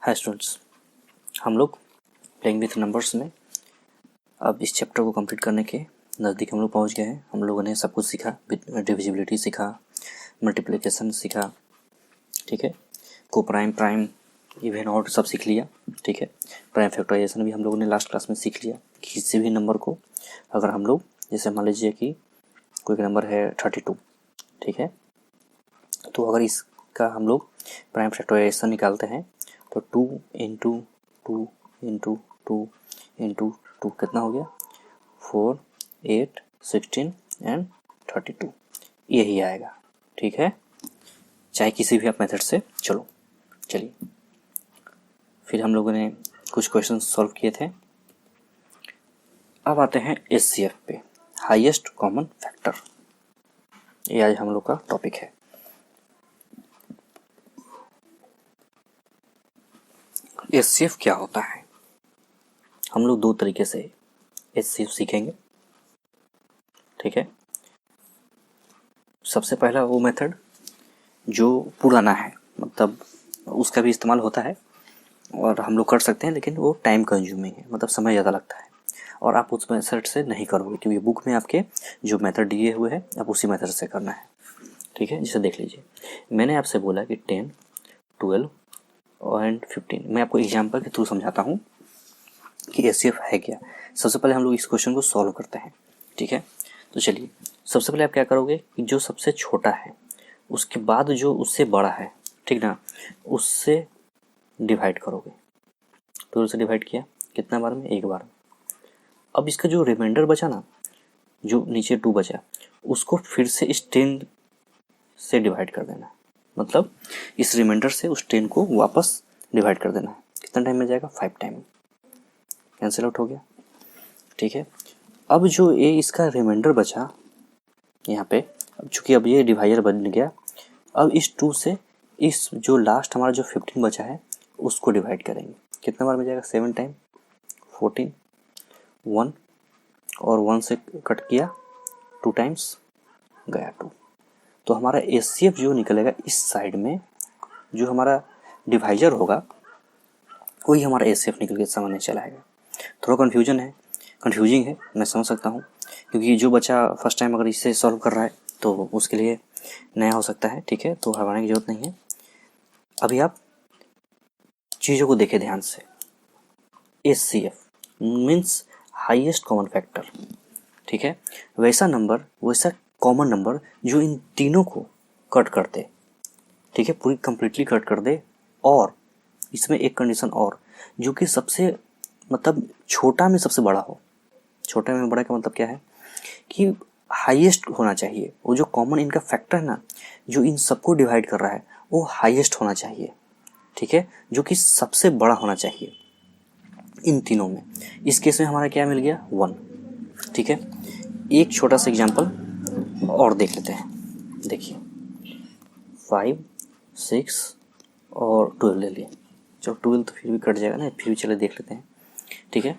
Hi students, हम लोग playing with numbers में अब इस चैप्टर को कंप्लीट करने के नज़दीक हम लोग पहुंच गए हैं। हम लोगों ने सब कुछ सीखा, डिविजिबिलिटी सीखा, मल्टीप्लिकेशन सीखा, ठीक है, को प्राइम प्राइम इवन ऑड सब सीख लिया, ठीक है। प्राइम फैक्टराइजेशन भी हम लोगों ने लास्ट क्लास में सीख लिया। किसी भी नंबर को अगर हम लोग, जैसे मान लीजिए कि कोई नंबर है 32, ठीक है, तो अगर इसका हम लोग प्राइम फैक्टराइजेशन निकालते हैं तो 2 इंटू 2 इंटू 2 इंटू 2 कितना हो गया, 4, 8, 16 एंड 32, यही आएगा, ठीक है। चाहे किसी भी आप मेथड से चलो। चलिए, फिर हम लोगों ने कुछ क्वेश्चन सॉल्व किए थे। अब आते हैं एचसीएफ पे, हाईएस्ट कॉमन फैक्टर। ये आज हम लोग का टॉपिक है। एचसीएफ क्या होता है, हम लोग दो तरीके से एचसीएफ सीखेंगे, ठीक है। सबसे पहला वो मेथड जो पुराना है, मतलब उसका भी इस्तेमाल होता है और हम लोग कर सकते हैं, लेकिन वो टाइम कंज्यूमिंग है, मतलब समय ज़्यादा लगता है और आप उस मेथड से नहीं करोगे क्योंकि बुक में आपके जो मेथड दिए हुए हैं आप उसी मेथड से करना है, ठीक है। जैसे देख लीजिए, मैंने आपसे बोला कि 10, 12 एंड 15। मैं आपको एग्जाम्पल के थ्रू समझाता हूँ कि एचसीएफ है क्या। सबसे पहले हम लोग इस क्वेश्चन को सॉल्व करते हैं, ठीक है। तो चलिए, सबसे पहले आप क्या करोगे कि जो सबसे छोटा है उसके बाद जो उससे बड़ा है, ठीक ना, उससे डिवाइड करोगे। 12 से डिवाइड किया कितना बार में, एक बार में। अब इसका जो रिमाइंडर बचा ना, जो नीचे 2 बचा, उसको फिर से इस 10 से डिवाइड कर देना, मतलब इस रिमाइंडर से उस 10 को वापस डिवाइड कर देना। कितना टाइम में जाएगा, 5 टाइम, कैंसिल आउट हो गया, ठीक है। अब जो ये इसका रिमाइंडर बचा यहाँ पे, अब चूंकि अब ये डिवाइडर बन गया, अब इस 2 से इस जो लास्ट हमारा जो 15 बचा है उसको डिवाइड करेंगे। कितना बार में जाएगा, 7 टाइम, 14, 1 और 1 से कट किया, 2 टाइम्स गया 2। तो हमारा एचसीएफ जो निकलेगा इस साइड में, जो हमारा डिवाइजर होगा वही हमारा एचसीएफ निकल के सामने चला आएगा। थोड़ा कन्फ्यूजिंग है, मैं समझ सकता हूँ, क्योंकि जो बच्चा फर्स्ट टाइम अगर इसे सॉल्व कर रहा है तो उसके लिए नया हो सकता है, ठीक है, तो घबराने की जरूरत नहीं है। अभी आप चीज़ों को देखें ध्यान से। HCF means highest common factor, ठीक है, वैसा नंबर, वैसा कॉमन नंबर जो इन तीनों को कट कर दे, ठीक है, पूरी कंप्लीटली कट कर दे। और इसमें एक कंडीशन और, जो कि सबसे मतलब छोटा में सबसे बड़ा हो। छोटा में बड़ा का मतलब क्या है कि हाईएस्ट होना चाहिए, वो जो कॉमन इनका फैक्टर है ना, जो इन सबको डिवाइड कर रहा है वो हाईएस्ट होना चाहिए, ठीक है, जो कि सबसे बड़ा होना चाहिए इन तीनों में। इस केस में हमारा क्या मिल गया, 1, ठीक है। एक छोटा सा एग्जांपल और देख लेते हैं। देखिए 5, 6 और 12 ले लिए। चलो 12 तो फिर भी कट जाएगा ना, फिर भी चले देख लेते हैं, ठीक है।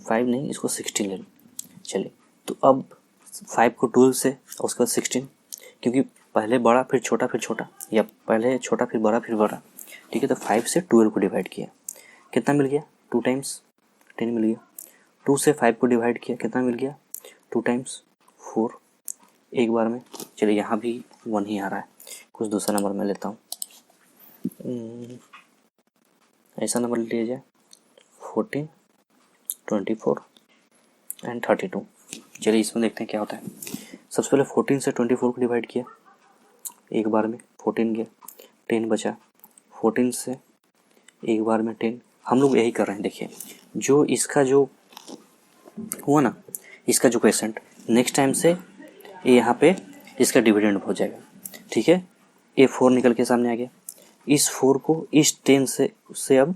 5 नहीं, इसको 16 ले लो। चलिए, तो अब 5 को 12 से और उसके बाद 16, क्योंकि पहले बड़ा फिर छोटा फिर छोटा, या पहले छोटा फिर बड़ा फिर बड़ा, ठीक है। तो 5 से 12 को डिवाइड किया, कितना मिल गया, 2 टाइम्स 10 मिल गया। 2 से 5 को डिवाइड किया, कितना मिल गया, 2 टाइम्स 4, एक बार में। चलिए, यहाँ भी 1 ही आ रहा है, कुछ दूसरा नंबर मैं लेता हूँ। ऐसा नंबर ले लिया जाए, 14, 24 एंड 32। चलिए इसमें देखते हैं क्या होता है। सबसे पहले 14 से 24 को डिवाइड किया, एक बार में 14 गया, 10 बचा। 14 से एक बार में 10, हम लोग यही कर रहे हैं। देखिए, जो इसका जो हुआ ना, इसका जो क्वेश्चन, नेक्स्ट टाइम से ये यहाँ पे इसका डिविडेंड हो जाएगा, ठीक है। ये 4 निकल के सामने आ गया, इस 4 को इस 10 से अब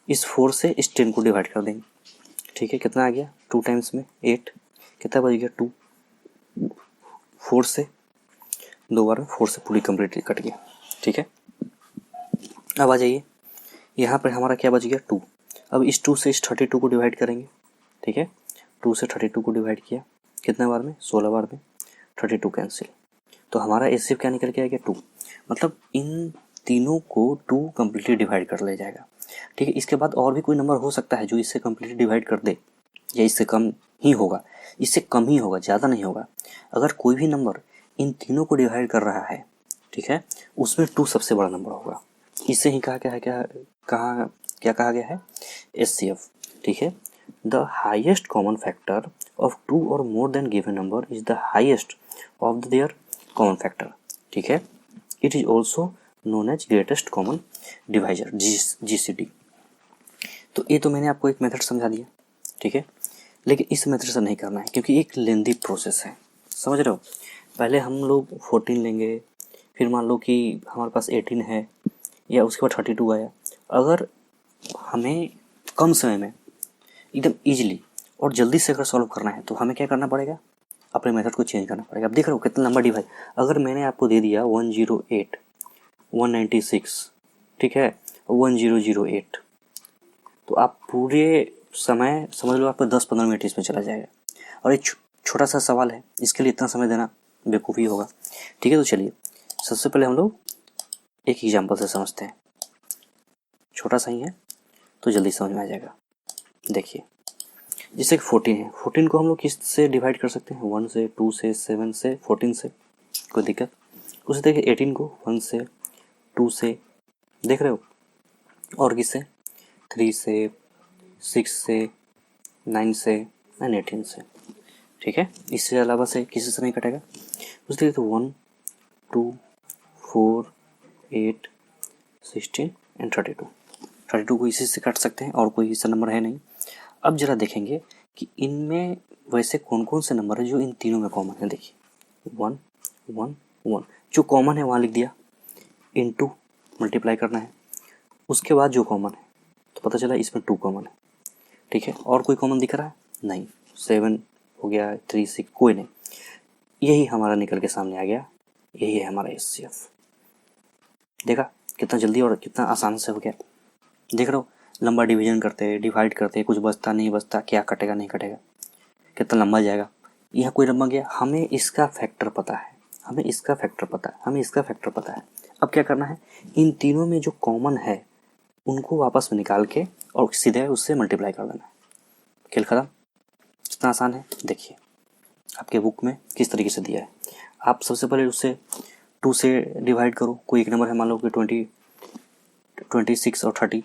इस 4 से इस 10 को डिवाइड कर देंगे, ठीक है। कितना आ गया, 2 टाइम्स में 8, कितना बच गया, 2। 4 से 2 बार में 4 से पूरी कंप्लीटली कट गया, ठीक है। अब आ जाइए, यहाँ पर हमारा क्या बच गया, 2। अब इस 2 से इस 32 को डिवाइड करेंगे, ठीक है। 2 से 32 को डिवाइड किया, कितना बार में, 16 बार में। 32 कैंसिल, तो हमारा एचसीएफ क्या निकल के आ गया, 2। मतलब इन तीनों को 2 कम्प्लीटली डिवाइड कर ले जाएगा। ठीक है, इसके बाद और भी कोई नंबर हो सकता है जो इससे कम्प्लीटली डिवाइड कर दे, या इससे कम ही होगा, इससे कम ही होगा, ज़्यादा नहीं होगा। अगर कोई भी नंबर इन तीनों को डिवाइड कर रहा है, ठीक है, उसमें 2 सबसे बड़ा नंबर होगा। इससे ही कहा कहा गया है एचसीएफ। ठीक है, the highest common factor of 2 और more than given number is the highest of their common factor. ठीक है, it is also known as greatest common divisor, GCD. तो ये तो मैंने आपको एक मेथड समझा दिया। ठीक है, लेकिन इस मेथड से नहीं करना है क्योंकि एक लेंदी प्रोसेस है, समझ रहे हो। पहले हम लोग 14 लेंगे, फिर मान लो कि हमारे पास 18 है, या उसके बाद 32 आया। अगर हमें कम समय में एकदम ईजिली और जल्दी से अगर सॉल्व करना है तो हमें क्या करना पड़ेगा, अपने मेथड को चेंज करना पड़ेगा। अब देख रहे हो कितना लंबा डिवाइड। अगर मैंने आपको दे दिया 108, 196, ठीक है, 1008, तो आप पूरे समय समझ लो आपको 10-15 मिनट इसमें चला जाएगा। और एक छोटा सा सवाल है, इसके लिए इतना समय देना बेवकूफ़ी होगा। ठीक है, तो चलिए सबसे पहले हम लोग एक एग्जाम्पल से समझते हैं। छोटा सा ही है तो जल्दी समझ में आ जाएगा। देखिए, जैसे कि 14 है, 14 को हम लोग किस से डिवाइड कर सकते हैं, 1 से, 2 से, 7 से, 14 से, कोई दिक्कत। उसी देखिए 18 को 1 से, 2 से, देख रहे हो, और किससे, 3 से, 6 से, 9 से एंड 18 से। ठीक है, इससे अलावा से किसी से नहीं कटेगा। उस देखिए तो 1, 2, 4, 8, 16 एंड 32 को इसी से काट सकते हैं, और कोई ऐसा नंबर है नहीं। अब जरा देखेंगे कि इनमें वैसे कौन कौन से नंबर है जो इन तीनों में कॉमन है। देखिए 1, 1, 1 जो कॉमन है वहाँ लिख दिया, इनटू मल्टीप्लाई करना है। उसके बाद जो कॉमन है तो पता चला इसमें 2 कॉमन है। ठीक है, और कोई कॉमन दिख रहा है नहीं, 7 हो गया, 3, 6, कोई नहीं। यही हमारा निकल के सामने आ गया, यही है हमारा एचसीएफ। देखा कितना जल्दी और कितना आसान से हो गया। देख रहे हो, लंबा डिवीजन करते, डिवाइड करते, कुछ बचता नहीं बचता, क्या कटेगा नहीं कटेगा, कितना लंबा जाएगा। यहाँ कोई लंबा गया, हमें इसका फैक्टर पता है, हमें इसका फैक्टर पता है, हमें इसका फैक्टर पता है। अब क्या करना है, इन तीनों में जो कॉमन है उनको वापस में निकाल के और सीधे उससे मल्टीप्लाई कर देना है। खेल खत्म। कितना आसान है, देखिए आपके बुक में किस तरीके से दिया है। आप सबसे पहले उससे 2 से डिवाइड करो, कोई एक नंबर है मान लो कि 20, 26 और 30,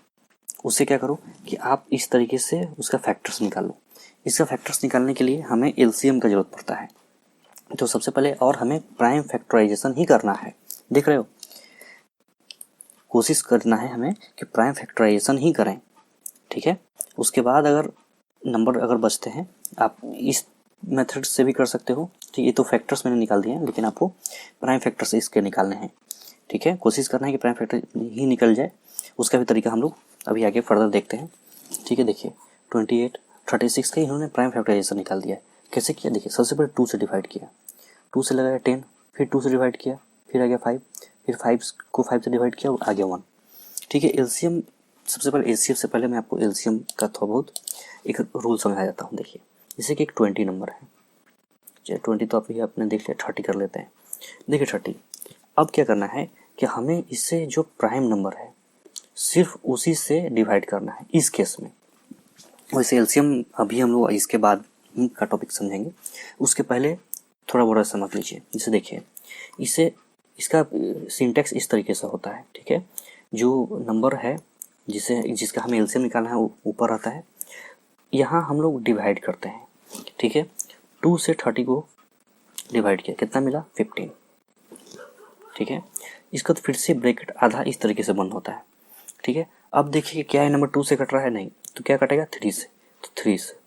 उससे क्या करो कि आप इस तरीके से उसका फैक्टर्स निकालो। इसका फैक्टर्स निकालने के लिए हमें एलसीएम का जरूरत पड़ता है। तो सबसे पहले और हमें प्राइम फैक्टराइजेशन ही करना है। देख रहे हो, कोशिश करना है हमें कि प्राइम फैक्टराइजेशन ही करें। ठीक है, उसके बाद अगर नंबर अगर बचते हैं आप इस मेथड से भी कर सकते हो। ठीक, ये तो फैक्टर्स मैंने निकाल दिए हैं, लेकिन आपको प्राइम फैक्टर्स इसके निकालने हैं। ठीक है, कोशिश करना है कि प्राइम फैक्टर ही निकल जाए। उसका भी तरीका हम लोग अभी आगे फर्दर देखते हैं। ठीक है, देखिए 28, 36 का इन्होंने प्राइम फैक्टराइजेशन निकाल दिया है। कैसे किया, देखिए सबसे पहले 2 से डिवाइड किया, 2 से लगाया 10, फिर 2 से डिवाइड किया, फिर आ गया 5, फिर 5 को 5 से डिवाइड किया, आ गया 1। ठीक है, एलसीएम सबसे पहले एचसीएफ से पहले मैं आपको एलसीएम का थोड़ा बहुत एक रूल समझा जाता हूँ। देखिए जैसे कि एक 20 नंबर है, चलिए 20 तो आप आपने देख लिया, 30 कर लेते हैं। देखिए 30, अब क्या करना है कि हमें इससे जो प्राइम नंबर है सिर्फ उसी से डिवाइड करना है इस केस में। वैसे एलसीएम अभी हम लोग इसके बाद का टॉपिक समझेंगे, उसके पहले थोड़ा बड़ा समझ लीजिए। जैसे देखिए इसे इसका सिंटैक्स इस तरीके से होता है। ठीक है, जो नंबर है जिसका हमें एलसीएम निकालना है वो ऊपर आता है, यहाँ हम लोग डिवाइड करते हैं। ठीक है, 2 से 30 को डिवाइड किया, कितना मिला, 15। ठीक है, इसका तो फिर से ब्रैकेट आधा इस तरीके से बंद होता है। ठीक है, अब देखिए क्या है, नंबर 2 से कट रहा है, नहीं तो क्या कटेगा, 3 से। तो 3 से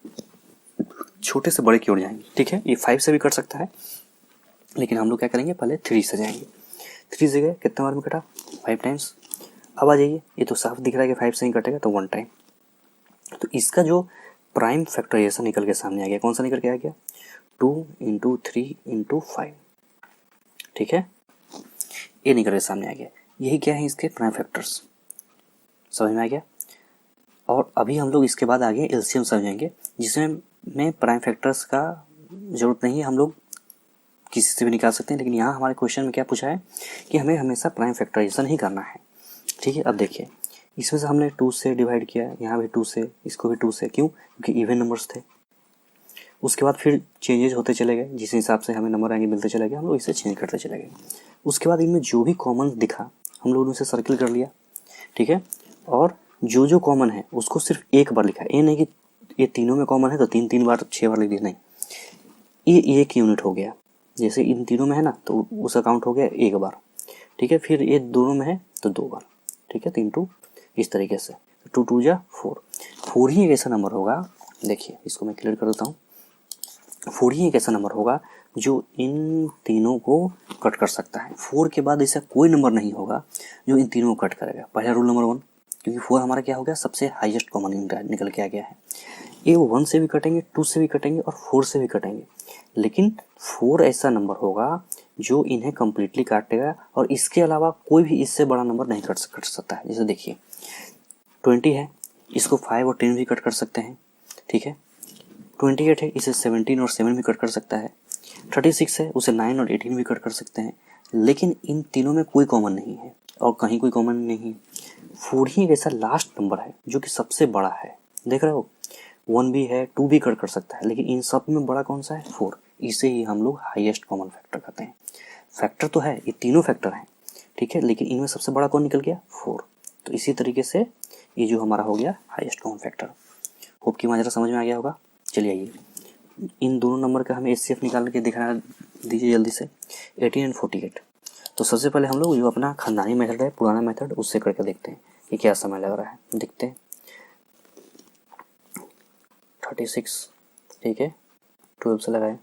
छोटे से बड़े की ओर जाएंगे। ठीक है, ये 5 से भी कट सकता है, लेकिन हम लोग क्या करेंगे, पहले 3 से जाएंगे। 3 से गए, कितना बार में कटा, 5 टाइम्स। अब आ जाइए, ये तो साफ दिख रहा है कि 5 से ही कटेगा, तो 1 टाइम। तो इसका जो प्राइम फैक्टराइजेशन निकल के सामने आ गया, कौन सा निकल के आ गया, 2 × 3 × 5। ठीक है, ये निकल के सामने आ गया। यही क्या है, इसके प्राइम फैक्टर्स। समझ में आ गया। और अभी हम लोग इसके बाद आगे एलसीएम समझेंगे, जिसमें प्राइम फैक्टर्स का जरूरत नहीं है, हम लोग किसी से भी निकाल सकते हैं, लेकिन यहाँ हमारे क्वेश्चन में क्या पूछा है कि हमें हमेशा प्राइम फैक्टराइजेशन ही करना है। ठीक है, अब देखिए इसमें से हमने 2 से डिवाइड किया, यहाँ भी 2 से, इसको भी 2 से, क्यों? क्योंकि इवन नंबर्स थे। उसके बाद फिर चेंजेस होते चले गए, जिस हिसाब से हमें नंबर आएंगे मिलते चले गए, हम लोग इसे चेंज करते चले गए। उसके बाद इनमें जो भी कॉमन दिखा हम लोगों ने उसे सर्किल कर लिया। ठीक है, और जो जो कॉमन है उसको सिर्फ एक बार लिखा, ये नहीं कि ये तीनों में कॉमन है तो 3 बार 6 बार लिख दिया, नहीं, ये एक यूनिट हो गया। जैसे इन तीनों में है ना तो उसका काउंट हो गया एक बार। ठीक है, फिर ये दोनों में है तो 2 बार। ठीक है, 3 2 इस तरीके से, 2 2 जा 4। 4 ही एक ऐसा नंबर होगा, देखिए इसको मैं क्लियर कर देता हूँ। 4 ही एक ऐसा नंबर होगा जो इन तीनों को कट कर सकता है। 4 के बाद ऐसा कोई नंबर नहीं होगा जो इन तीनों को कट करेगा। पहला रूल नंबर 1, क्योंकि 4 हमारा क्या हो गया, सबसे हाईएस्ट कॉमन निकल के आ गया है। ये 1 से भी कटेंगे, 2 से भी कटेंगे और 4 से भी कटेंगे, लेकिन 4 ऐसा नंबर होगा जो इन्हें कम्प्लीटली काटेगा, और इसके अलावा कोई भी इससे बड़ा नंबर नहीं कट सकता है। जैसे देखिए 20 है, इसको 5 और 10 भी कट कर सकते हैं। ठीक है, 28 है, इसे 17 और 7 भी कट कर सकता है। 36 है, उसे 9 और 18 भी कट कर सकते हैं, लेकिन इन तीनों में कोई कॉमन नहीं है और कहीं कोई कॉमन नहीं। 4 ही एक ऐसा लास्ट नंबर है जो कि सबसे बड़ा है। देख रहे हो, 1 भी है, 2 भी कट कर सकता है, लेकिन इन सब में बड़ा कौन सा है, 4। इसे ही हम लोग हाईएस्ट कॉमन फैक्टर कहते हैं। फैक्टर तो है, ये तीनों फैक्टर हैं, ठीक है, लेकिन इनमें सबसे बड़ा कौन निकल गया, 4। तो इसी तरीके से ये जो हमारा हो गया हाईएस्ट कॉमन फैक्टर। होप कि माजरा समझ में आ गया होगा। चलिए आइए इन दोनों नंबर का हमें एचसीएफ निकाल के दिखा दीजिए जल्दी से, 18 एंड 48। तो सबसे पहले हम लोग जो अपना खानदानी मेथड है, पुराना मेथड, उससे करके देखते हैं कि क्या समय लग रहा है। देखते हैं 36, ठीक है, 12 से लगाए,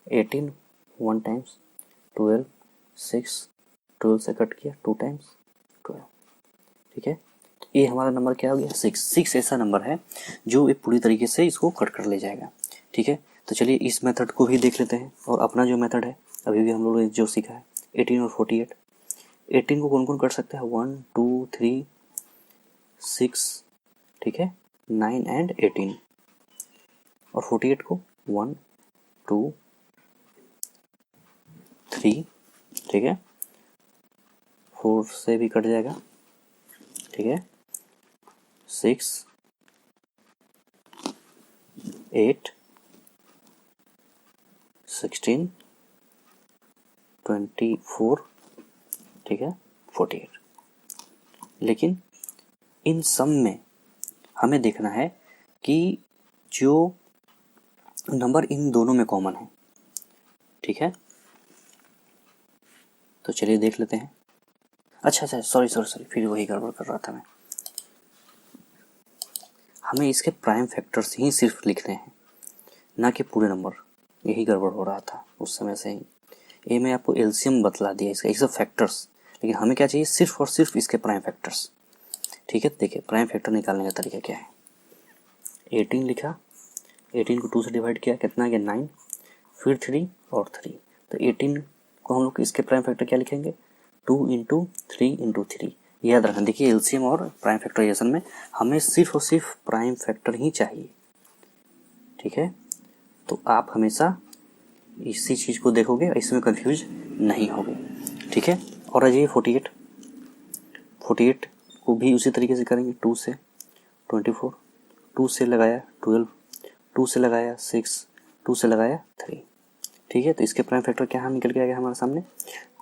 18 1 टाइम्स, 12 6, 12 से कट किया 2 टाइम्स 12। ठीक है, तो ये हमारा नंबर क्या हो गया, 6 ऐसा नंबर है जो ये पूरी तरीके से इसको कट कर ले जाएगा। ठीक है, तो चलिए इस मेथड को भी देख लेते हैं, और अपना जो मेथड है अभी भी हम लोगों ने जो सीखा है 18 और 48। 18 को कौन कौन कर सकता है, 1 2 3 6, ठीक है, 9 एंड 18। और 48 को 1 2 3, ठीक है, 4 से भी कट जाएगा, ठीक है, 6 8 16 24, ठीक है, 48। लेकिन इन सब में हमें देखना है कि जो नंबर इन दोनों में कॉमन है। ठीक है, तो चलिए देख लेते हैं। अच्छा सॉरी, फिर वही गड़बड़ कर रहा था मैं। हमें इसके प्राइम फैक्टर्स ही सिर्फ लिखने हैं, ना कि पूरे नंबर। यही गड़बड़ हो रहा था उस समय से ही। ये मैं आपको एलसीएम बतला दिया इसका, एक फैक्टर्स, लेकिन हमें क्या चाहिए, सिर्फ और सिर्फ इसके प्राइम फैक्टर्स। ठीक है, देखिए प्राइम फैक्टर निकालने का तरीका क्या है। 18 लिखा, 18 को 2 से डिवाइड किया, कितना आ गया 9, फिर 3 और 3। तो 18 को हम लोग इसके प्राइम फैक्टर क्या लिखेंगे, 2 इंटू 3 इंटू 3। याद रखना, देखिए एलसीएम और प्राइम फैक्टराइजेशन में हमें सिर्फ और सिर्फ प्राइम फैक्टर ही चाहिए। ठीक है, तो आप हमेशा इसी चीज़ को देखोगे, इसमें कंफ्यूज नहीं होगे। ठीक है, और आ जाइए 48 को भी उसी तरीके से करेंगे। 2 से 24, 2 से लगाया 12, 2 से लगाया 6, 2 से लगाया 3। ठीक है, तो इसके प्राइम फैक्टर क्या हम निकल के आ गया हमारे सामने,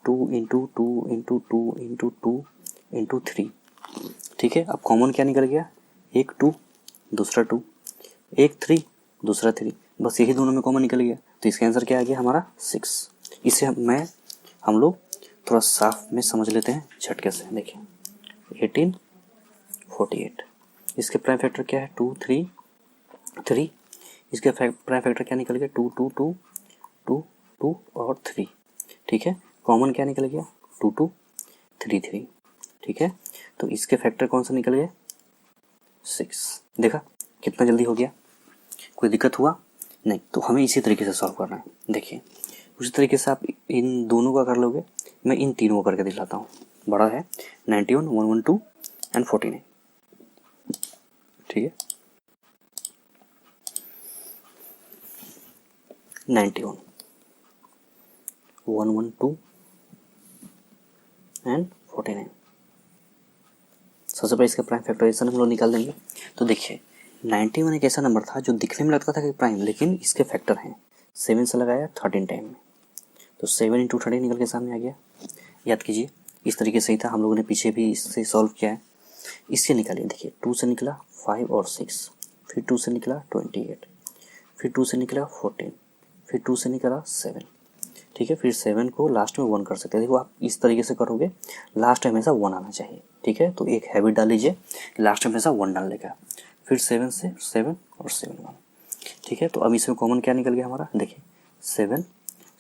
2 इंटू 2 इंटू 2 इंटू 2 इंटू 3। ठीक है, अब कॉमन क्या निकल गया, एक 2 दूसरा 2, एक 3 दूसरा 3, बस यही दोनों में कॉमन निकल गया। तो इसका आंसर क्या आ गया हमारा 6। इसे हम लोग थोड़ा साफ में समझ लेते हैं झटके से। देखिए 18 48, इसके प्राइम फैक्टर क्या है, 2 3 3। इसके प्राइम फैक्टर क्या निकल गया, 2 2 2 2 2 और 3। ठीक है, कॉमन क्या निकल गया, 2 2 3 3। ठीक है, तो इसके फैक्टर कौन सा निकल गया, 6। देखा कितना जल्दी हो गया, कोई दिक्कत हुआ नहीं। तो हमें इसी तरीके से सॉल्व करना है। देखिए उसी तरीके से आप इन दोनों का कर लोगे, मैं इन तीनों को करके दिखाता हूँ। बड़ा है 91 112 एंड 49। ठीक है, 91 112 एंड 49। सबसे पहले इसका प्राइम फैक्टराइजेशन हम लोग निकाल देंगे। तो देखिए 91 एक ऐसा नंबर था जो दिखने में लगता था कि प्राइम, लेकिन इसके फैक्टर हैं। 7 से लगाया 13 टाइम में, तो 7 × 13 निकल के सामने आ गया। याद कीजिए इस तरीके से ही था, हम लोगों ने पीछे भी इससे सॉल्व किया है। इससे निकालिए, देखिए 2 से निकला 5 और 6, फिर 2 से निकला 28, फिर 2 से निकला 14, फिर 2 से निकला 7। ठीक है, फिर 7 को लास्ट में 1 कर सकते हैं। देखो आप इस तरीके से करोगे, लास्ट में हमेशा 1 आना चाहिए। ठीक है, तो एक हैबिट डाल लीजिए कि लास्ट में हमेशा 1 डालने का। फिर 7 से 7 और 7 1। ठीक है, तो अब इसमें कॉमन क्या निकल गया हमारा, देखिए 7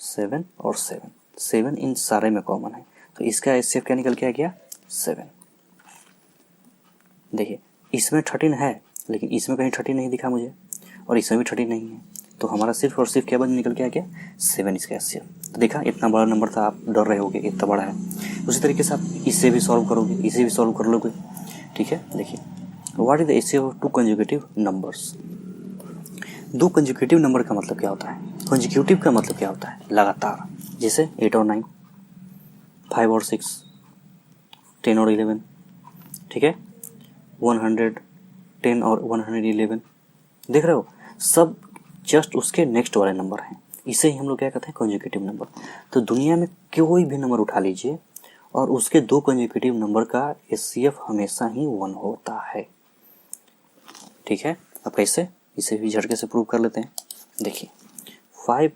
7 और 7, 7 इन सारे में कॉमन है, तो इसका एचसीएफ क्या निकल के आ गया 7। देखिए इसमें 13 है, लेकिन इसमें कहीं 13 नहीं दिखा मुझे, और इसमें भी 13 नहीं है, तो हमारा सिर्फ और सिर्फ क्या बन निकल के आ गया 7 इसका एचसीएफ। तो देखा इतना बड़ा नंबर था, आप डर रहे होगे इतना बड़ा है। उसी तरीके से आप इससे भी सॉल्व करोगे, इसे भी सॉल्व कर लोगे। ठीक है, देखिए what is the HCF of 2 consecutive numbers. 2 consecutive number का मतलब क्या होता है, कंसेक्यूटिव का मतलब क्या होता है, लगातार। जैसे 8 और 9, 5 और 6, 10 और 11। ठीक है, 110 और 111, देख रहे हो, सब जस्ट उसके नेक्स्ट वाले नंबर हैं। इसे ही हम लोग क्या कहते हैं, कंसेक्यूटिव नंबर। तो दुनिया में कोई भी नंबर उठा लीजिए और उसके 2 कंसेक्यूटिव नंबर का एचसीएफ हमेशा ही 1 होता है। ठीक है, अब कैसे, इसे भी झटके से प्रूव कर लेते हैं। देखिए 5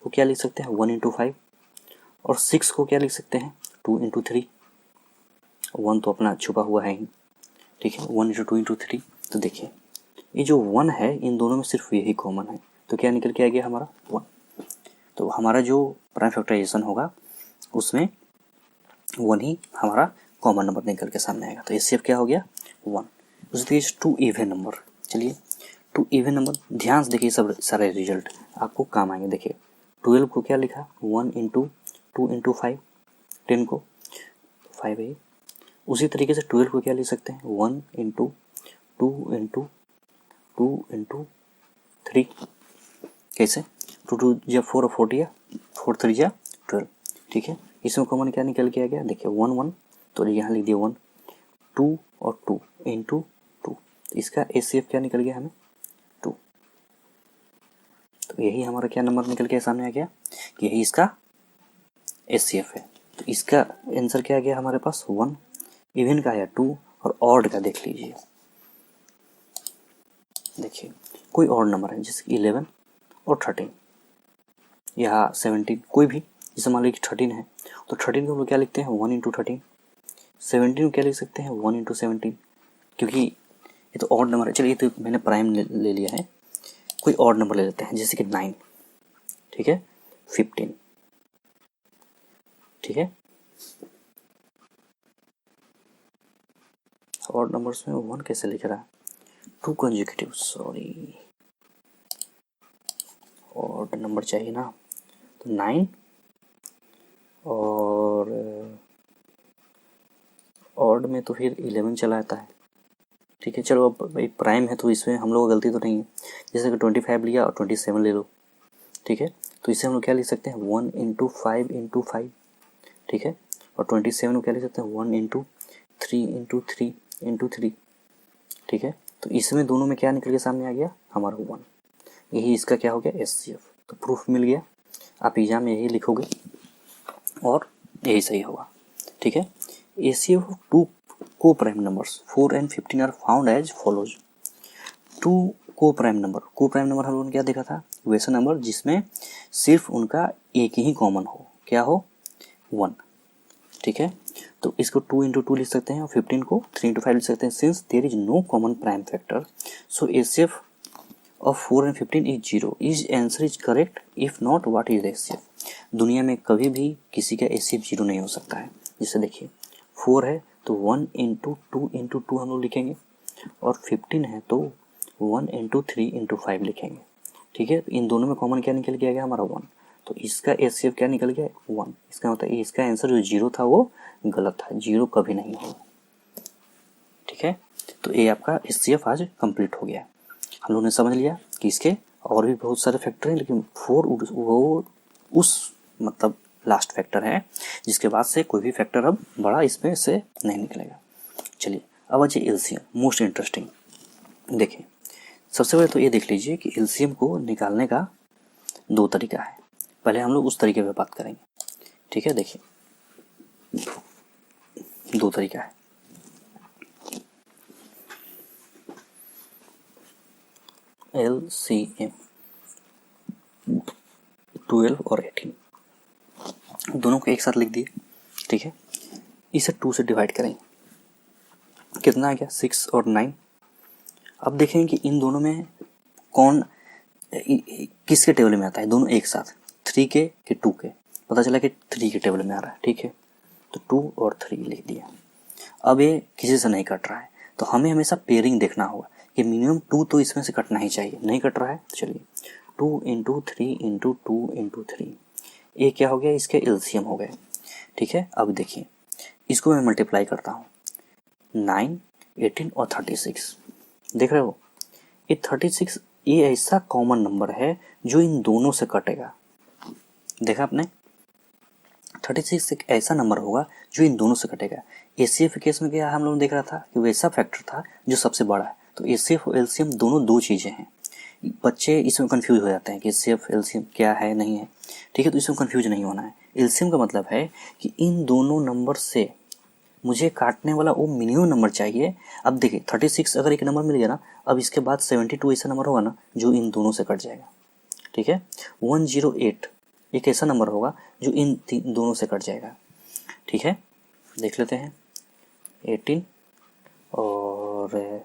को क्या लिख सकते हैं 1 × 5, और 6 को क्या लिख सकते हैं 2 × 3। 1 तो अपना छुपा हुआ है ही। ठीक है, 1 × 2 × 3। तो देखिए ये जो 1 है इन दोनों में सिर्फ यही कॉमन है, तो क्या निकल के आ गया हमारा 1। तो हमारा जो प्राइम फैक्टराइजेशन होगा उसमें 1 ही हमारा कॉमन नंबर निकल के सामने आएगा। तो एचसीएफ क्या हो गया 1। उसी तरीके से 2 इवन नंबर, चलिए 2 इवन नंबर ध्यान से देखिए, सब सारे रिजल्ट आपको काम आएंगे। देखिए 12 को क्या लिखा 1 × 2 × 5, 10 को 5 है। उसी तरीके से 12 को क्या लिख सकते हैं 1 × 2 × 2 × 3। कैसे 2 2 या 4 और 4 या 4 3 या 12। ठीक है, इसमें कॉमन क्या निकल के आ गया, देखिए 1 1, तो यहाँ लिख दिया 1, 2 और 2 × 2, इसका एचसीएफ क्या निकल गया हमें 2। तो यही हमारा क्या नंबर निकल के सामने आ गया, यही इसका एचसीएफ है। तो इसका आंसर क्या आ गया हमारे पास 1, इवन का आया 2, और ऑड का देख लीजिए। देखिए कोई और नंबर है जैसे 11 और 13 या 17, कोई भी, जैसे मान लीजिए 13 है, तो 13 को हम लोग क्या लिखते हैं 1 × 13। 17 को क्या लिख सकते हैं 1 × 17, क्योंकि ये तो ऑड नंबर है। चलिए तो मैंने प्राइम ले लिया है, कोई और नंबर ले लेते हैं जैसे कि 9। ठीक है, 15। ठीक है, ऑड नंबर्स में 1 कैसे लिख रहा है, 2 कंसेक्यूटिव, सॉरी ऑड नंबर चाहिए ना, तो 9 और ऑड में तो फिर 11 चला आता है। ठीक है, चलो अब एक प्राइम है तो इसमें हम लोग गलती तो नहीं है, जैसे कि 25 लिया और 27 ले लो। ठीक है, तो इसे हम लोग क्या लिख सकते हैं 1 × 5 × 5। ठीक है, और 27 को क्या लिख सकते हैं 1 × 3 × 3 × 3। ठीक है, तो इसमें दोनों में क्या निकल के सामने आ गया हमारा 1, यही इसका क्या हो गया एचसीएफ। तो प्रूफ मिल गया, आप एग्जाम में यही लिखोगे और यही सही होगा। ठीक है, HCF of 2 coprime numbers 4 and 15 are found as follows. 2 को प्राइम नंबर हम लोगों ने क्या देखा था, वैसा नंबर जिसमें सिर्फ उनका एक ही कॉमन हो, क्या हो 1। ठीक है, तो इसको 2 × 2 लिख सकते हैं और 15 को 3 × 5 लिख सकते हैं। Since there is no common prime factor, so HCF of 4 and 15 is 0। Is answer is correct, if not what is HCF. दुनिया में कभी भी किसी का एचसीएफ 0 नहीं हो सकता है। जैसे देखिए 4 है तो 1 × 2 × 2 हम लोग लिखेंगे, और 15 है तो 1 × 3 × 5 लिखेंगे। ठीक है, तो इन दोनों में कॉमन क्या निकल के आ गया हमारा 1, तो इसका एचसीएफ क्या निकल गया 1। इसका मतलब इसका आंसर जो 0 था वो गलत था, 0 कभी नहीं होगा। ठीक है, तो ये आपका एचसीएफ आज कंप्लीट हो गया। हम लोगों ने समझ लिया कि इसके और भी बहुत सारे फैक्टर हैं, लेकिन 4 वो उस मतलब लास्ट फैक्टर है, जिसके बाद से कोई भी फैक्टर अब बड़ा इसमें से नहीं निकलेगा। चलिए अब आ जाइए एलसीएम, मोस्ट इंटरेस्टिंग। देखिए सबसे पहले तो ये देख लीजिए कि एलसीएम को निकालने का दो तरीका है। पहले हम लोग उस तरीके पे बात करेंगे, ठीक है। देखिए दो तरीका है। एलसीएम 12 और 18 दोनों को एक साथ लिख दिए, ठीक है। इसे 2 से डिवाइड करेंगे, कितना आ गया 6 और 9। अब देखेंगे कि इन दोनों में कौन किसके टेबल में आता है, दोनों एक साथ 3 के कि 2 के। पता चला कि 3 के टेबल में आ रहा है, ठीक है। तो 2 और 3 लिख दिया। अब ये किसी से नहीं कट रहा है, तो हमें हमेशा पेयरिंग देखना होगा कि मिनिमम 2 तो इसमें से कटना ही चाहिए। नहीं कट रहा है तो चलिए 2 × 3 × 2 × 3, ये क्या हो गया, इसके एलसीएम हो गए, ठीक है। अब देखिए इसको मैं मल्टीप्लाई करता हूँ, 9, 18 और 36, देख रहे हो। ये 36 ये ऐसा कॉमन नंबर है जो इन दोनों से कटेगा। देखा आपने, 36 एक ऐसा नंबर होगा जो इन दोनों से कटेगा। एचसीएफ के केस में क्या हम लोग देख रहा था कि वो ऐसा फैक्टर था जो सबसे बड़ा है। तो एचसीएफ और एलसीएम दोनों दो चीज़ें हैं। बच्चे इसमें कंफ्यूज हो जाते हैं कि एचसीएफ एलसीएम क्या है नहीं है, ठीक है। तो इसमें कंफ्यूज नहीं होना है। एलसीएम का मतलब है कि इन दोनों नंबर से मुझे काटने वाला वो मिनिमम नंबर चाहिए। अब देखिए 36 अगर एक नंबर मिल गया ना, अब इसके बाद 72 ऐसा नंबर होगा ना जो इन दोनों से कट जाएगा, ठीक है। 108 एक ऐसा नंबर होगा जो इन दोनों से कट जाएगा, ठीक है। देख लेते हैं 18 और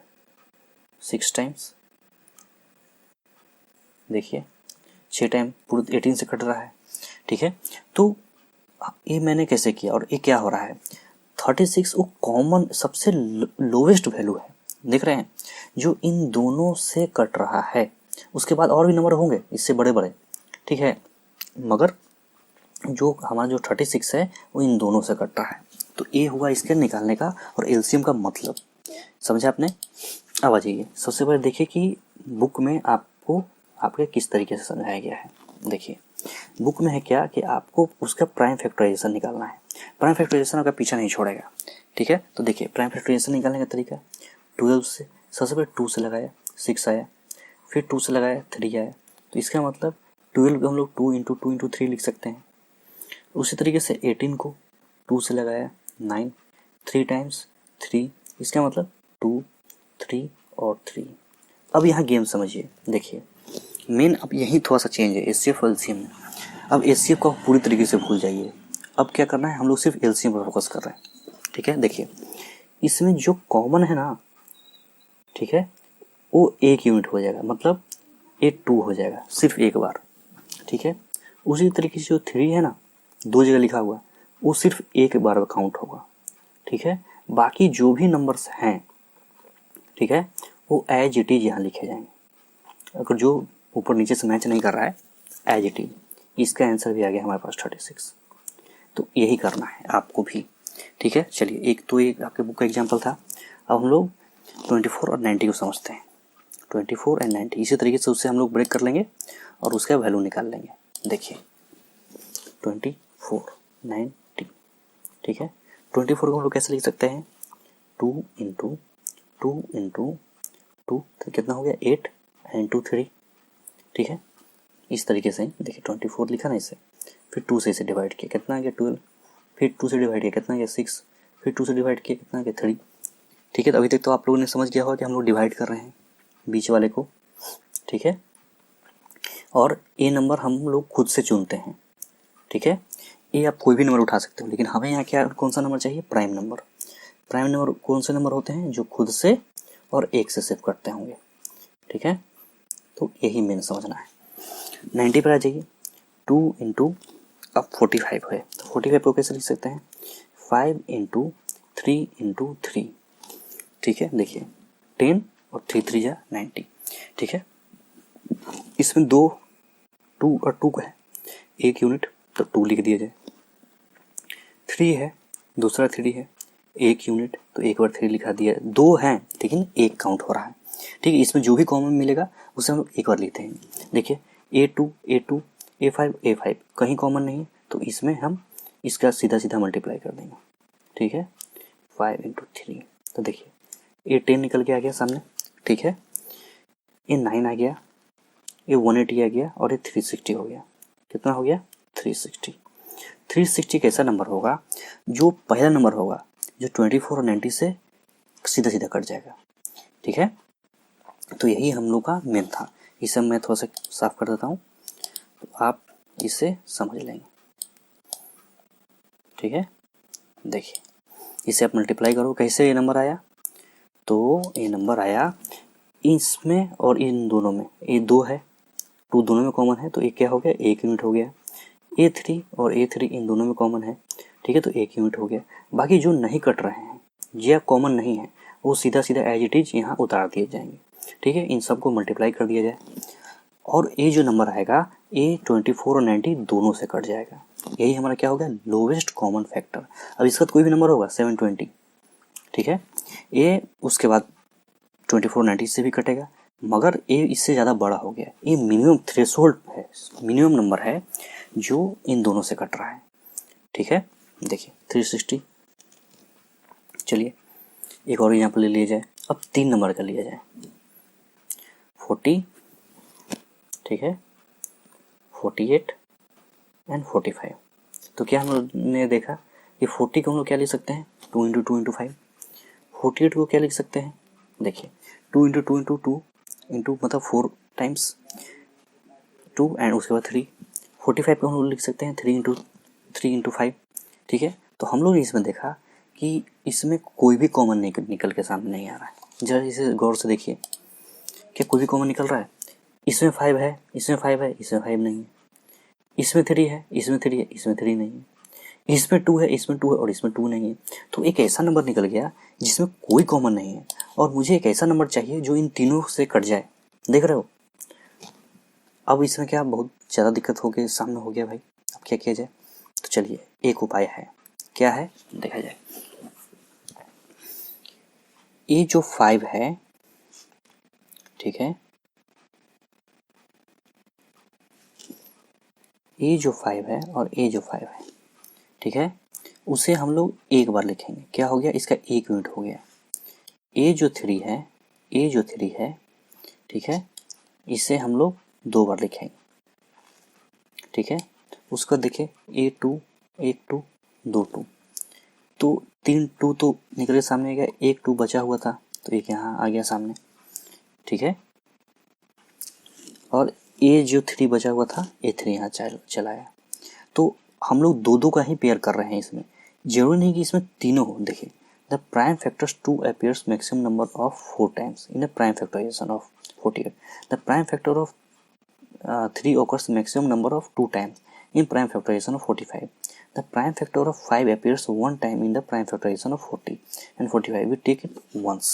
6 टाइम्स, देखिए 6 टाइम पूरे 18 से कट रहा है, ठीक है। तो ये मैंने कैसे किया और ये क्या हो रहा है, 36 वो कॉमन सबसे लोवेस्ट वैल्यू है, देख रहे हैं, जो इन दोनों से कट रहा है। उसके बाद और भी नंबर होंगे इससे बड़े बड़े, ठीक है, मगर जो हमारा जो 36 है वो इन दोनों से कट रहा है। तो ये हुआ इसके निकालने का और एलसीएम का मतलब, समझा आपने। अब आ जाइए, सबसे पहले देखिए कि बुक में आपको आपके किस तरीके से समझाया गया है। देखिए बुक में है क्या कि आपको उसका प्राइम फैक्टराइजेशन निकालना है। प्राइम फैक्टराइजेशन आपका पीछा नहीं छोड़ेगा, ठीक है। तो देखिए प्राइम फैक्टराइजेशन निकालने का तरीका 12 से, सबसे पहले 2 से लगाया 6 आया, फिर 2 से लगाया 3 आया। तो इसका मतलब 12 हम लोग 2 × 2 × 3 लिख सकते हैं। उसी तरीके से 18 को 2 से लगाया 9, 3 टाइम्स 3, इसका मतलब 2, 3 और 3। अब यहाँ गेम समझिए, देखिए मेन अब यही थोड़ा सा चेंज है एचसीएफ और एलसीएम में। अब एचसीएफ को पूरी तरीके से भूल जाइए, अब क्या करना है, हम लोग सिर्फ एलसीएम पर फोकस कर रहे हैं, ठीक है। देखिए इसमें जो कॉमन है ना, ठीक है, वो 1 यूनिट हो जाएगा, मतलब 2 हो जाएगा सिर्फ एक बार, ठीक है। उसी तरीके से जो 3 है ना, 2 जगह लिखा हुआ, वो सिर्फ एक बार काउंट होगा, ठीक है। बाकी जो भी नंबर्स हैं, ठीक है, वो एज इट इज यहाँ लिखे जाएंगे। अगर जो ऊपर नीचे से मैच नहीं कर रहा है, एज इट इज। इसका आंसर भी आ गया हमारे पास 36। तो यही करना है आपको भी, ठीक है। चलिए एक तो एक आपके बुक का एग्जाम्पल था। अब हम लोग 24 और 90 को समझते हैं। 24 और 90 इसी तरीके से उससे हम लोग ब्रेक कर लेंगे और उसका वैल्यू निकाल लेंगे। देखिए 24, 90, ठीक है। 24 को हम लोग कैसे लिख सकते हैं, 2 × 2 × 2, तो कितना हो गया 8 × 3, ठीक है। इस तरीके से देखिए 24 लिखा ना इसे, फिर 2 से इसे डिवाइड किया, कितना आ गया 12, फिर 2 से डिवाइड किया, कितना आ गया 6, फिर 2 से डिवाइड किया, कितना आ गया 3, ठीक है। तो अभी तक तो आप लोगों ने समझ गया होगा कि हम लोग डिवाइड कर रहे हैं बीच वाले को, ठीक है। और ये नंबर हम लोग खुद से चुनते हैं, ठीक है। ये आप कोई भी नंबर उठा सकते हो, लेकिन हमें यहाँ क्या कौन सा नंबर चाहिए, प्राइम नंबर। प्राइम नंबर कौन से नंबर होते हैं, जो खुद से और 1 से सिर्फ कटते होंगे, ठीक है। तो यही मेन समझना है। 90 पर आ जाइए, 2 × अब 45 है, तो 45 को कैसे लिख सकते हैं, 5 × 3 × 3, ठीक है। देखिए 10 और 3 3 जा 90, ठीक है। इसमें 2 और 2 है, 1 यूनिट, तो 2 लिख दिया जाए। 3 है, दूसरा 3 है, 1 यूनिट, तो एक बार 3 लिखा दिया। 2 हैं लेकिन 1 काउंट हो रहा है, ठीक है। इसमें जो भी कॉमन मिलेगा उसे हम लोग एक बार लिखते हैं। देखिए A2, A5, A5 कहीं कॉमन नहीं है, तो इसमें हम इसका सीधा सीधा मल्टीप्लाई कर देंगे, ठीक है। 5 × 3, तो देखिए ये 10 निकल के आ गया सामने, ठीक है। ये 9 आ गया, ये 180 आ गया और ये 360 हो गया। कितना हो गया? 360। 360 कैसा नंबर होगा? जो पहला नंबर होगा जो 24 और 90 से सीधा सीधा कट जाएगा, ठीक है। तो यही हम लोग का मेन था। इसे मैं थोड़ा सा साफ कर देता हूँ तो आप इसे समझ लेंगे, ठीक है। देखिए इसे आप मल्टीप्लाई करो, कैसे ये नंबर आया? तो ये नंबर आया इसमें और इन दोनों में, ये 2 है, 2 दोनों में कॉमन है तो ये क्या हो गया? 1 यूनिट हो गया। A3 और A3 इन दोनों में कॉमन है, ठीक है, तो 1 यूनिट हो गया। बाकी जो नहीं कट रहे हैं, ये कॉमन नहीं है, वो सीधा सीधा एज इट इज यहाँ उतार दिए जाएंगे, ठीक है। इन सबको मल्टीप्लाई कर दिया जाए और ये जो नंबर आएगा ये 24 और 90 दोनों से कट जाएगा। यही हमारा क्या हो गया? Lowest common factor. अब इसका तो कोई भी नंबर होगा 720, ठीक है। ये उसके बाद 24 90 से भी कटेगा, मगर ये इससे ज़्यादा बड़ा हो गया। ये मिनिमम थ्रेशोल्ड है, मिनिमम नंबर है जो इन दोनों से कट रहा है, ठीक है। देखिए 360। चलिए एक और एग्जाम्पल ले लिया जाए। अब 3 नंबर का लिया जाए, 40, ठीक है, 48 एंड 45। तो क्या हमने देखा कि 40 को हम लोग क्या लिख सकते हैं? 2 × 2 × 5। 48 को क्या लिख सकते हैं? देखिए 2 × 2 × 2 इंटू मतलब 4 टाइम्स 2 एंड उसके बाद 3। 45 को हम लोग लिख सकते हैं 3 × 5, ठीक है। तो हम लोग ने इसमें देखा कि इसमें कोई भी कॉमन निकल के सामने नहीं आ रहा है। जरा इसे गौर से देखिए, क्या कोई भी कॉमन निकल रहा है? इसमें 5 है, इसमें 5 है, इसमें 5 नहीं है, इसमें 3 है, इसमें 3 है, इसमें 3 नहीं है, इसमें 2 है, इसमें 2 है और इसमें 2 नहीं है। तो एक ऐसा नंबर निकल गया जिसमें कोई कॉमन नहीं है और मुझे एक ऐसा नंबर चाहिए जो इन तीनों से कट जाए। देख रहे हो? अब इसमें क्या बहुत ज़्यादा दिक्कत हो गई, सामने हो गया भाई। अब क्या किया जाए? तो चलिए एक उपाय है। क्या है? देखा जाए। ये जो 5 है, ठीक है, ये जो 5 है और ये जो 5 है, ठीक है, उसे हम लोग एक बार लिखेंगे। क्या हो गया? इसका 1 यूनिट हो गया। ये जो 3 है, ये जो 3 है, ठीक है, इसे हम लोग 2 बार लिखेंगे, ठीक है। उसका देखिए A2 1 2 2 2, तो 3 2 तो निकले सामने गया, 1 2 बचा हुआ था तो एक यहाँ आ गया सामने, ठीक है। और ये जो 3 बचा हुआ था, ये 3 यहाँ चला आया। तो हम लोग 2 2 का ही पेयर कर रहे हैं इसमें, जरूरी नहीं कि इसमें तीनों हो। देखिए the prime factors 2 appears maximum number of 4 times in a prime factorization of 48. The prime factor of 3 occurs maximum number of 2 times in prime factorization of 45. The prime factor of 5 appears 1 time in the prime factorization of 40 and 45. We take it once,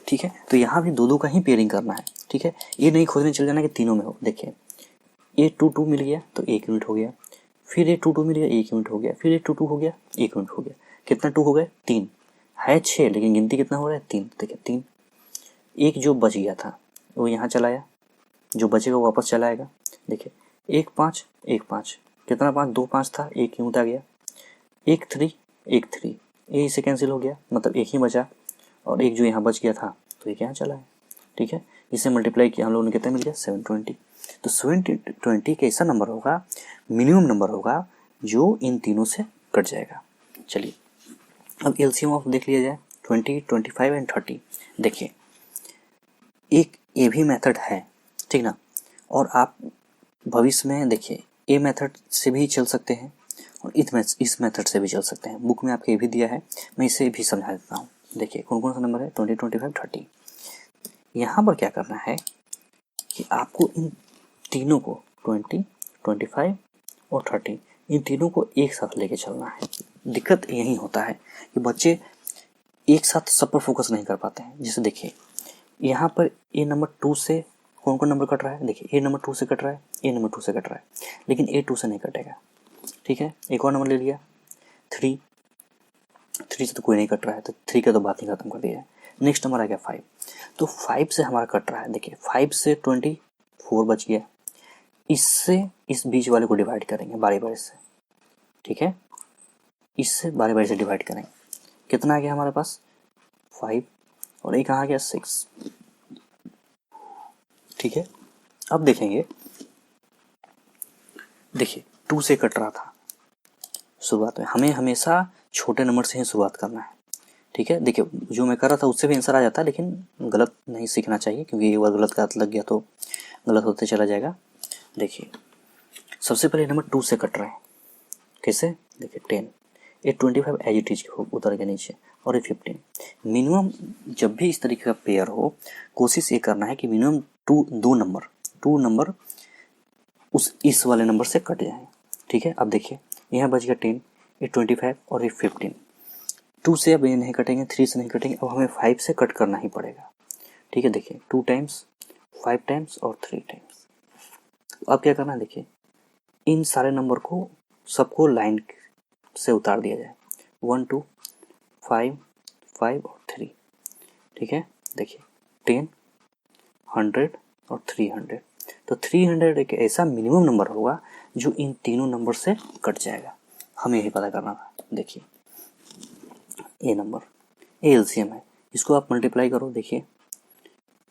ठीक है। तो यहाँ भी 2 2 का ही pairing करना है, ठीक है। ये नहीं खोजने चल जाना कि तीनों में हो। देखिए ये 2 2 मिल गया तो 1 यूनिट हो गया, फिर ये 2 2 मिल गया 1 यूनिट हो गया, फिर ये 2 2 हो गया 1 यूनिट हो गया। कितना 2 हो गए? 3 है, 6 लेकिन गिनती कितना हो रहा है? 3। देखिए 3। एक जो बच गया था वो यहाँ चलाया, जो बचेगा वो वापस चलाएगा। देखिए 1 5 1 5, कितना 5? 2 5 था, 1 यूनिट आ गया। 1 3 1 3, ये इससे कैंसिल हो गया, मतलब एक ही बचा और एक जो यहाँ बच गया था तो एक यहाँ चला है, ठीक है। इसे मल्टीप्लाई किया हम लोगों ने, कितना मिल गया? 720। तो 720 कैसा नंबर होगा? मिनिमम नंबर होगा जो इन तीनों से कट जाएगा। चलिए अब एलसीएम ऑफ देख लिया जाए, 20 25 एंड 30। देखिए एक ये भी मेथड है, ठीक ना, और आप भविष्य में देखिए ये मेथड से भी चल सकते हैं और इस मेथड से भी चल सकते हैं। बुक में आपके ये भी दिया है, मैं इसे भी समझा देता हूँ। देखिए कौन कौन सा नंबर है? 20 25 30। यहाँ पर क्या करना है कि आपको इन तीनों को 20 25 और 30 इन तीनों को एक साथ लेके चलना है। दिक्कत यही होता है कि बच्चे एक साथ सब पर फोकस नहीं कर पाते हैं। जैसे देखिए यहाँ पर ये नंबर 2 से कौन कौन नंबर कट रहा है? देखिए ये नंबर 2 से कट रहा है, ये नंबर 2 से कट रहा है, लेकिन ये 2 से नहीं कटेगा, ठीक है। एक और नंबर ले लिया 3 से तो कोई नहीं कट रहा है, तो 3 का तो बात ही खत्म कर दिया है। नेक्स्ट नंबर आ गया 5, तो 5 से हमारा कट रहा है। देखिए 5 से 24 बच गया, इससे इस बीच वाले को डिवाइड करेंगे बारी बारी से, ठीक है, इससे बारी बारी से डिवाइड करें। कितना आ गया हमारे पास 5 और ये कहाँ आ गया 6। ठीक है, अब देखेंगे, देखिए 2 से कट रहा था शुरुआत में, हमें हमेशा छोटे नंबर से ही शुरुआत करना है। ठीक है, देखिए जो मैं कर रहा था उससे भी आंसर आ जाता है, लेकिन गलत नहीं सीखना चाहिए, क्योंकि एक बार गलत का हाथ लग गया तो गलत होते चला जाएगा। देखिए सबसे पहले नंबर 2 से कट रहे हैं, कैसे, देखिए 10, ये 25 एज इट इज उतर के नीचे, और ये 15। मिनिमम जब भी इस तरीके का पेयर हो, कोशिश ये करना है कि मिनिमम दो नंबर इस वाले नंबर से कट जाए। ठीक है, अब देखिए यहाँ बच गया 10, ये 25 और ये 15। 2 से अब ये नहीं कटेंगे, 3 से नहीं कटेंगे, अब हमें 5 से कट करना ही पड़ेगा। ठीक है, देखिए 2 टाइम्स, 5 टाइम्स और 3 टाइम्स। अब क्या करना है, देखिए इन सारे नंबर को सबको लाइन से उतार दिया जाए, 1 2 5 5 और 3। ठीक है, देखिए 10, 100 और 300। तो 300 एक ऐसा मिनिमम नंबर होगा जो इन तीनों नंबर से कट जाएगा, हमें यही पता करना था। देखिए ये नंबर, ये एलसीएम है, इसको आप मल्टीप्लाई करो, देखिए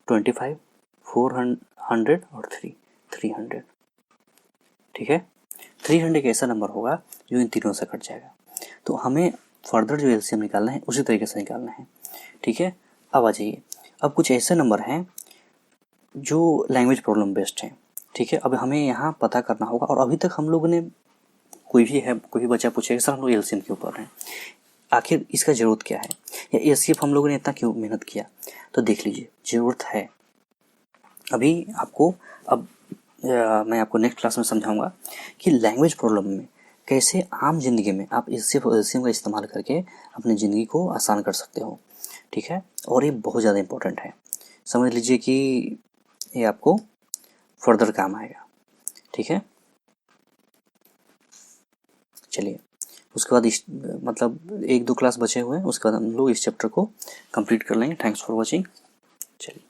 25, 400 और 300। ठीक है, 300 एक ऐसा नंबर होगा जो इन तीनों से कट जाएगा। तो हमें फर्दर जो एलसीएम निकालना है उसी तरीके से निकालना है। ठीक है, अब आ जाइए, अब कुछ ऐसे नंबर हैं जो लैंग्वेज प्रॉब्लम बेस्ड हैं। ठीक है, अब हमें यहाँ पता करना होगा, और अभी तक हम लोगों ने कोई भी बच्चा पूछेगा सर हम लोग एलसीएम क्यों पढ़ रहे हैं, आखिर इसका ज़रूरत क्या है, या एचसीएफ हम लोगों ने इतना क्यों मेहनत किया। तो देख लीजिए ज़रूरत है। अभी आपको मैं आपको नेक्स्ट क्लास में समझाऊंगा कि लैंग्वेज प्रॉब्लम में कैसे आम जिंदगी में आप एचसीएफ और एलसीएम का इस्तेमाल करके अपनी ज़िंदगी को आसान कर सकते हो। ठीक है, और ये बहुत ज़्यादा इम्पोर्टेंट है, समझ लीजिए कि ये आपको फर्दर काम आएगा। ठीक है, चलिए उसके बाद इस मतलब 1-2 क्लास बचे हुए हैं, उसके बाद हम लोग इस चैप्टर को कंप्लीट कर लेंगे। Thanks for watching. चलिए।